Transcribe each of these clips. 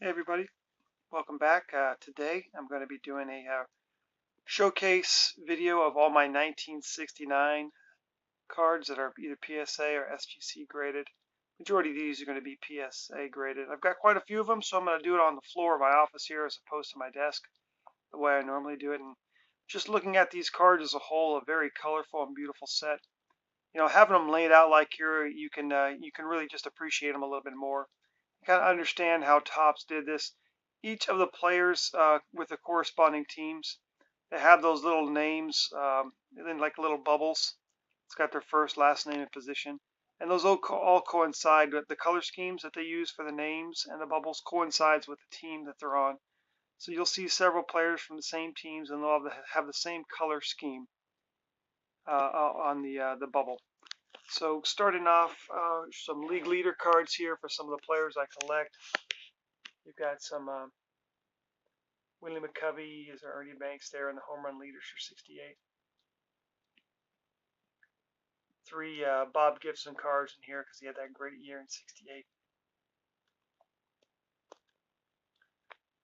Hey everybody, welcome back. Today I'm going to be doing a showcase video of all my 1969 cards that are either PSA or SGC graded. Majority of these are going to be PSA graded. I've got quite a few of them, so I'm going to do it on the floor of my office here as opposed to my desk, the way I normally do it. And just looking at these cards as a whole, a very colorful and beautiful set. You know, having them laid out like here, you can really just appreciate them a little bit more. Kind of understand how Topps did this. Each of the players with the corresponding teams, they have those little names, and then like little bubbles. It's got their first, last name, and position. And those all coincide with the color schemes that they use for the names, and the bubbles coincides with the team that they're on. So you'll see several players from the same teams, and they'll have the same color scheme on the bubble. So starting off, some league leader cards here for some of the players I collect. You've got some Willie McCovey, is Ernie Banks there, and the home run leaders for 68. Three Bob Gibson cards in here because he had that great year in 68.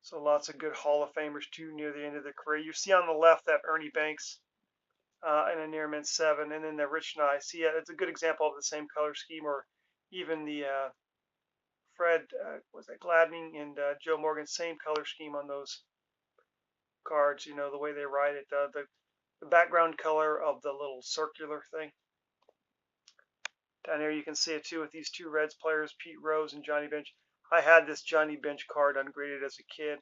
So lots of good Hall of Famers too near the end of their career. You see on the left that Ernie Banks in a near mint 7, and then the Rich Nye. See, it's a good example of the same color scheme, or even the Fred was that Gladney and Joe Morgan, same color scheme on those cards. You know the way they write it, the background color of the little circular thing. Down here you can see it too with these two Reds players, Pete Rose and Johnny Bench. I had this Johnny Bench card ungraded as a kid.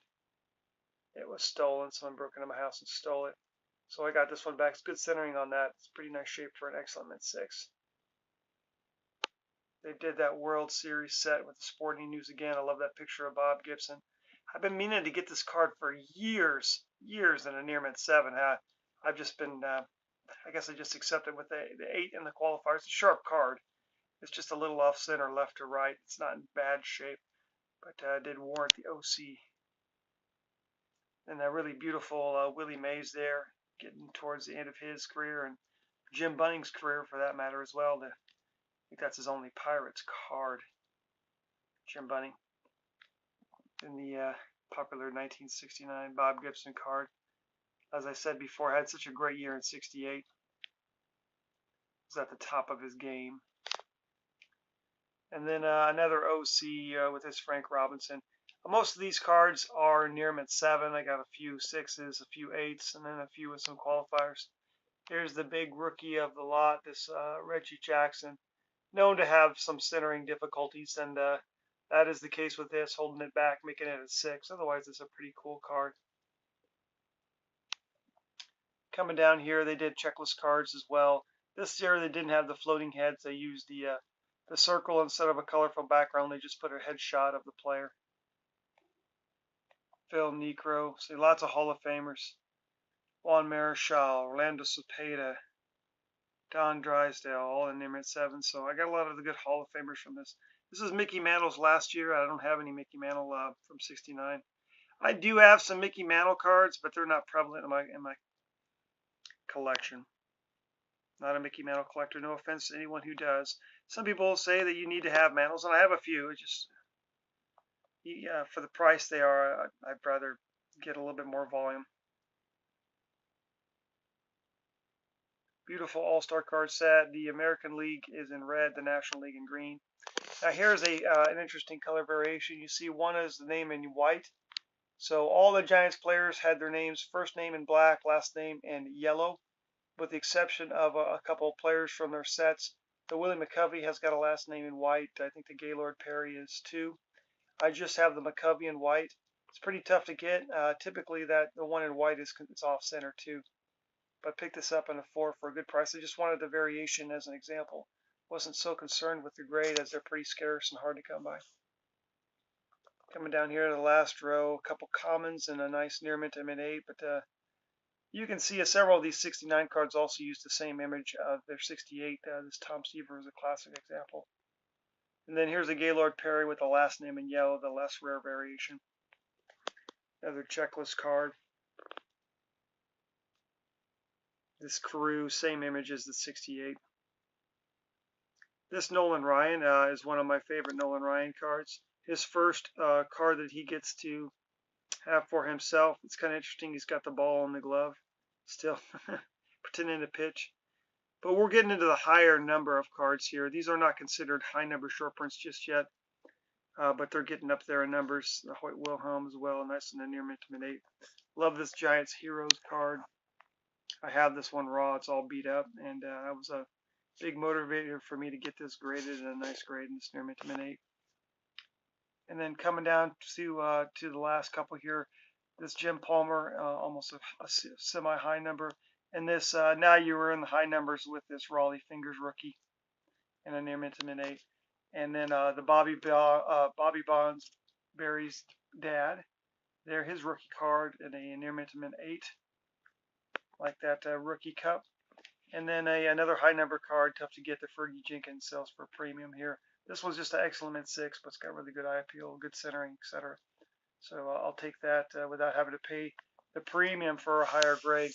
It was stolen. Someone broke into my house and stole it. So I got this one back. It's good centering on that. It's pretty nice shape for an excellent mint 6. They did that World Series set with the Sporting News again. I love that picture of Bob Gibson. I've been meaning to get this card for years in a near mint 7. I've just been, I guess I just accepted with the 8 in the qualifiers. It's a sharp card. It's just a little off center, left to right. It's not in bad shape, but did warrant the OC. And that really beautiful Willie Mays there, getting towards the end of his career, and Jim Bunning's career for that matter as well. I think that's his only Pirates card, Jim Bunning. In the popular 1969 Bob Gibson card. As I said before, had such a great year in 68. Was at the top of his game. And then another OC with his Frank Robinson. Most of these cards are near mint 7. I got a few 6s, a few 8s, and then a few with some qualifiers. Here's the big rookie of the lot, this Reggie Jackson, known to have some centering difficulties, and that is the case with this, holding it back, making it a 6. Otherwise, it's a pretty cool card. Coming down here, they did checklist cards as well. This year, they didn't have the floating heads. They used the circle instead of a colorful background. They just put a headshot of the player. Phil Necro. See, lots of Hall of Famers. Juan Marichal, Orlando Cepeda, Don Drysdale, all in near mint 7. So I got a lot of the good Hall of Famers from this. This is Mickey Mantle's last year. I don't have any Mickey Mantle from 69. I do have some Mickey Mantle cards, but they're not prevalent in my collection. Not a Mickey Mantle collector. No offense to anyone who does. Some people say that you need to have Mantles, and I have a few. It just for the price they are, I'd rather get a little bit more volume. Beautiful all-star card set. The American League is in red, the National League in green. Now here's an interesting color variation. You see one is the name in white. So all the Giants players had their names, first name in black, last name in yellow, with the exception of a couple of players from their sets. The Willie McCovey has got a last name in white. I think the Gaylord Perry is too. I just have the McCovey in white. It's pretty tough to get. Typically, the one in white is off center too. But I picked this up in a 4 for a good price. I just wanted the variation as an example. Wasn't so concerned with the grade as they're pretty scarce and hard to come by. Coming down here to the last row, a couple commons and a nice near mint mint 8. But you can see several of these 69 cards also use the same image of their 68. This Tom Seaver is a classic example. And then here's a Gaylord Perry with the last name in yellow, the less rare variation. Another checklist card. This Carew, same image as the 68. This Nolan Ryan is one of my favorite Nolan Ryan cards. his first card that he gets to have for himself. It's kind of interesting. He's got the ball in the glove still, pretending to pitch. But we're getting into the higher number of cards here. These are not considered high number short prints just yet, but they're getting up there in numbers. The Hoyt Wilhelm as well, nice in the near mint to mid 8. Love this Giants Heroes card. I have this one raw. It's all beat up, and that was a big motivator for me to get this graded in a nice grade in this near mint to mid 8. And then coming down to the last couple here, this Jim Palmer, almost a semi-high number. And this, now you were in the high numbers with this Raleigh Fingers rookie and a near mint to mid 8. And then the Bobby Bonds Barry's dad, there his rookie card and a near mint to mid 8, like that rookie cup. And then another high number card, tough to get, the Fergie Jenkins sells for premium here. This one's just an excellent mint 6, but it's got really good eye appeal, good centering, etc. So I'll take that without having to pay the premium for a higher grade.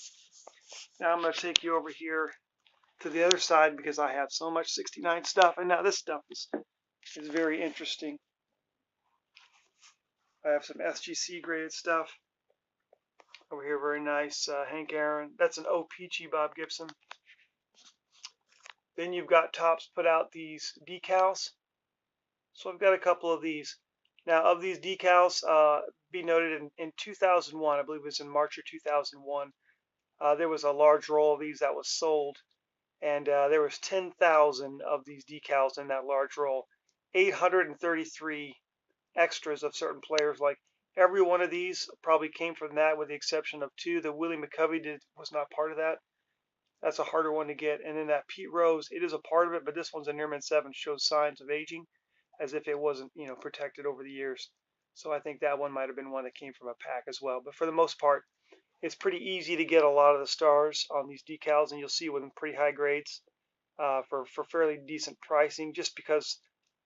Now I'm going to take you over here to the other side because I have so much 69 stuff, and now this stuff is very interesting. I have some SGC graded stuff over here, very nice. Hank Aaron, that's an O-Peachy Bob Gibson. Then you've got Topps put out these decals. So I've got a couple of these. Now, of these decals, be noted in 2001, I believe it was in March of 2001, there was a large roll of these that was sold, and there was 10,000 of these decals in that large roll. 833 extras of certain players. Like every one of these probably came from that, with the exception of 2. The Willie McCovey was not part of that. That's a harder one to get. And then that Pete Rose, it is a part of it, but this one's a near mint 7, shows signs of aging, as if it wasn't, protected over the years. So I think that one might have been one that came from a pack as well. But for the most part, it's pretty easy to get a lot of the stars on these decals, and you'll see with them pretty high grades for fairly decent pricing, just because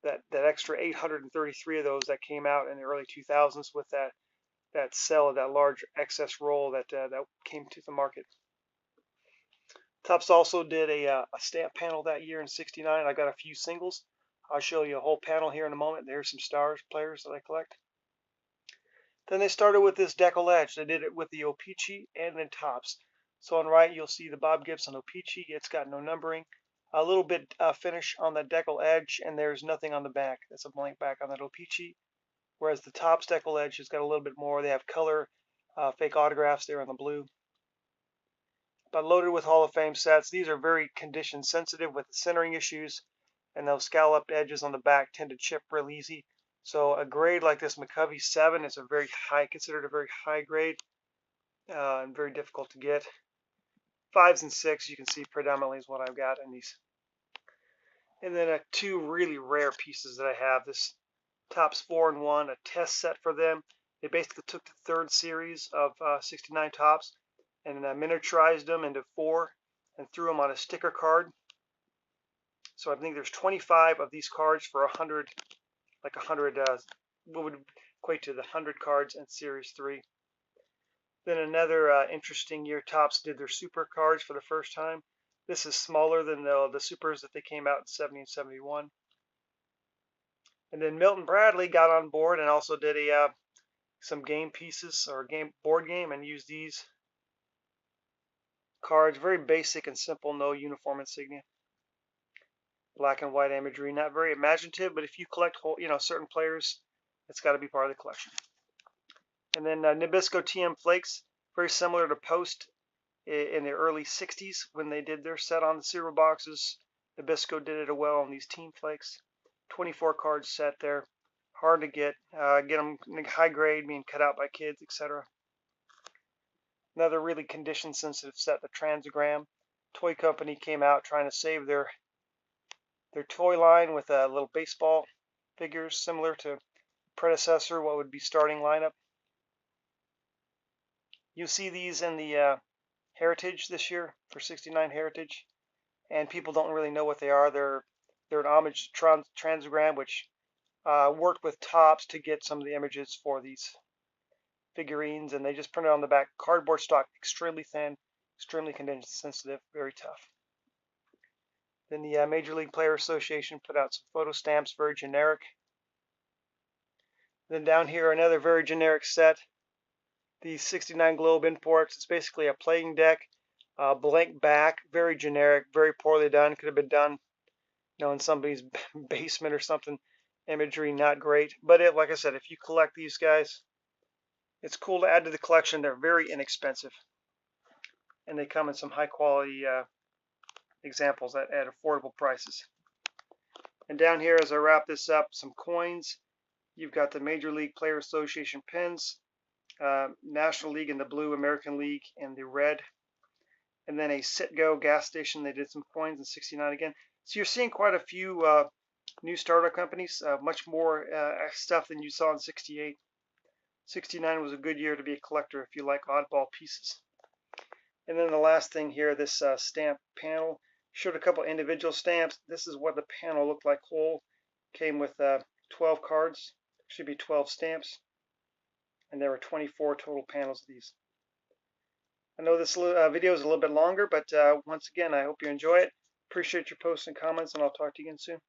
that extra 833 of those that came out in the early 2000s with that sell of that large excess roll that came to the market. Topps also did a stamp panel that year in '69. I got a few singles. I'll show you a whole panel here in a moment. There's some stars players that I collect. Then they started with this Deckle edge. They did it with the O-Peachy and then Topps. So on right, you'll see the Bob Gibson O-Peachy. It's got no numbering. A little bit finish on the Deckle edge, and there's nothing on the back. That's a blank back on that O-Peachy. Whereas the Topps Deckle edge has got a little bit more. They have color, fake autographs there on the blue. But loaded with Hall of Fame sets. These are very condition sensitive with the centering issues, and those scalloped edges on the back tend to chip real easy. So a grade like this McCovey 7 is considered a very high grade, and very difficult to get. 5s and 6, you can see predominantly is what I've got in these. And then 2 really rare pieces that I have. This Topps 4-in-1, a test set for them. They basically took the 3rd series of 69 Topps and miniaturized them into 4 and threw them on a sticker card. So I think there's 25 of these cards for 100, like 100, what would equate to the 100 cards in Series 3. Then another interesting year, Topps did their super cards for the first time. This is smaller than the supers that they came out in 70 and 71. And then Milton Bradley got on board and also did some game pieces or board game, and used these cards. Very basic and simple, no uniform insignia. Black and white imagery, not very imaginative, but if you collect certain players, it's got to be part of the collection. And then Nabisco TM Flakes, very similar to Post in the early 60s when they did their set on the cereal boxes. Nabisco did it well on these Team Flakes. 24 card set there. Hard to get them high grade, being cut out by kids, etc. Another really condition sensitive set, the Transgram. Toy Company came out trying to save their toy line with little baseball figures similar to predecessor, what would be starting lineup. You see these in the Heritage this year for 69 Heritage, and people don't really know what they are. They're an homage to Transgram, which worked with Topps to get some of the images for these figurines, and they just printed on the back. Cardboard stock, extremely thin, extremely condition sensitive, very tough. Then the Major League Player Association put out some photo stamps, very generic. Then down here, another very generic set. The 69 Globe imports. It's basically a playing deck, blank back, very generic, very poorly done. Could have been done, in somebody's basement or something. Imagery not great, but like I said, if you collect these guys, it's cool to add to the collection. They're very inexpensive, and they come in some high quality examples at affordable prices. And down here, as I wrap this up, some coins. You've got the Major League Player Association pins, National League in the blue, American League in the red, and then a Citgo gas station. They did some coins in '69 again. So you're seeing quite a few new startup companies, much more stuff than you saw in '68. '69 was a good year to be a collector if you like oddball pieces. And then the last thing here, this stamp panel. Showed a couple individual stamps. This is what the panel looked like whole. Came with 12 cards. Should be 12 stamps. And there were 24 total panels of these. I know this video is a little bit longer, but once again, I hope you enjoy it. Appreciate your posts and comments, and I'll talk to you again soon.